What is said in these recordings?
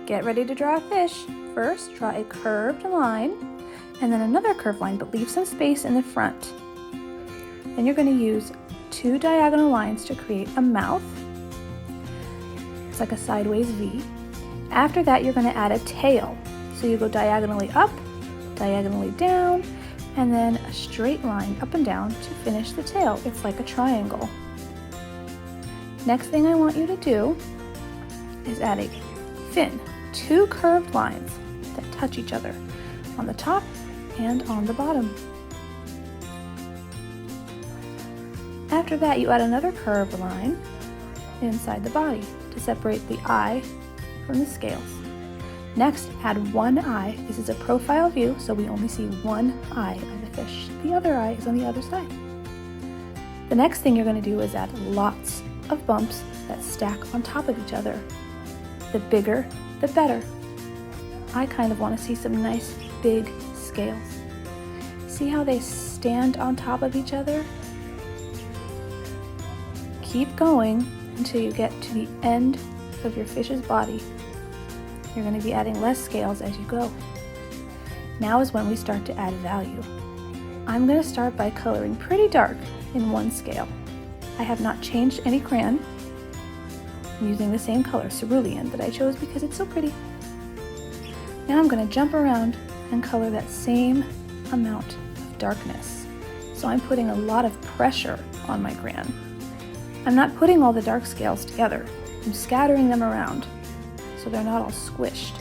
Get ready to draw a fish. First, draw a curved line, and then another curved line, but leave some space in the front. Then you're going to use 2 diagonal lines to create a mouth. It's like a sideways V. After that, you're going to add a tail. So you go diagonally up, diagonally down, and then a straight line up and down to finish the tail. It's like a triangle. Next thing I want you to do is add a fin. 2 curved lines that touch each other on the top and on the bottom. After that, you add another curved line inside the body to separate the eye from the scales. Next, add 1 eye. This is a profile view, so we only see 1 eye of the fish. The other eye is on the other side. The next thing you're going to do is add lots of bumps that stack on top of each other. The bigger, the better. I kind of want to see some nice big scales. See how they stand on top of each other? Keep going until you get to the end of your fish's body. You're going to be adding less scales as you go. Now is when we start to add value. I'm going to start by coloring pretty dark in 1 scale. I have not changed any crayon. I'm using the same color, cerulean, that I chose because it's so pretty. Now I'm going to jump around and color that same amount of darkness. So I'm putting a lot of pressure on my crayon. I'm not putting all the dark scales together. I'm scattering them around so they're not all squished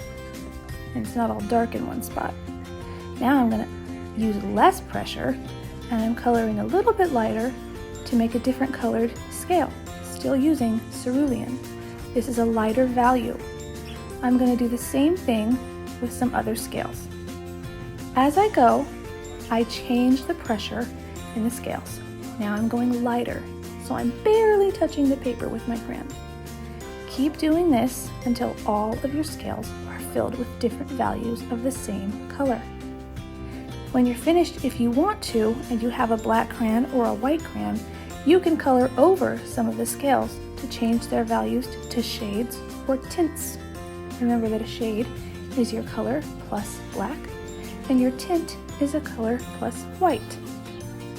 and it's not all dark in one spot. Now I'm going to use less pressure and I'm coloring a little bit lighter to make a different colored scale. Still using cerulean. This is a lighter value. I'm going to do the same thing with some other scales. As I go, I change the pressure in the scales. Now I'm going lighter, so I'm barely touching the paper with my crayon. Keep doing this until all of your scales are filled with different values of the same color. When you're finished, if you want to, and you have a black crayon or a white crayon, you can color over some of the scales to change their values to shades or tints. Remember that a shade is your color plus black, and your tint is a color plus white.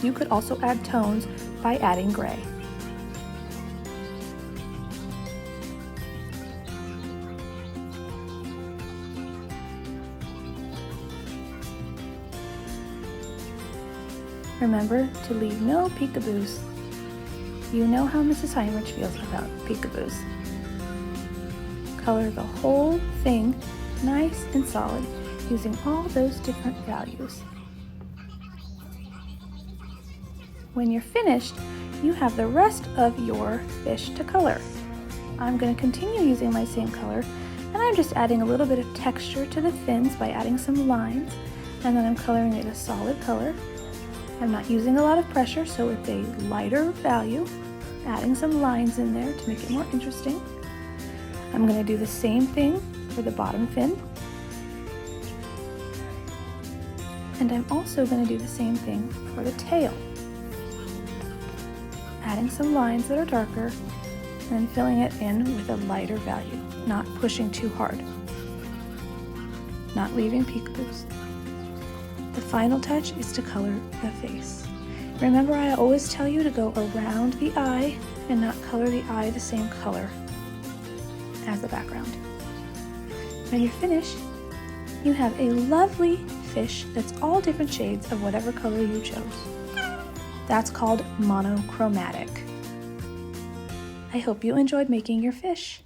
You could also add tones by adding gray. Remember to leave no peekaboos. You know how Mrs. Heinrich feels about peekaboos. Color the whole thing nice and solid using all those different values. When you're finished, you have the rest of your fish to color. I'm going to continue using my same color, and I'm just adding a little bit of texture to the fins by adding some lines, and then I'm coloring it a solid color. I'm not using a lot of pressure, so it's a lighter value, adding some lines in there to make it more interesting. I'm going to do the same thing for the bottom fin. And I'm also going to do the same thing for the tail. Adding some lines that are darker and then filling it in with a lighter value, not pushing too hard, not leaving peekaboos. The final touch is to color the face. Remember, I always tell you to go around the eye and not color the eye the same color as the background. When you're finished, you have a lovely fish that's all different shades of whatever color you chose. That's called monochromatic. I hope you enjoyed making your fish.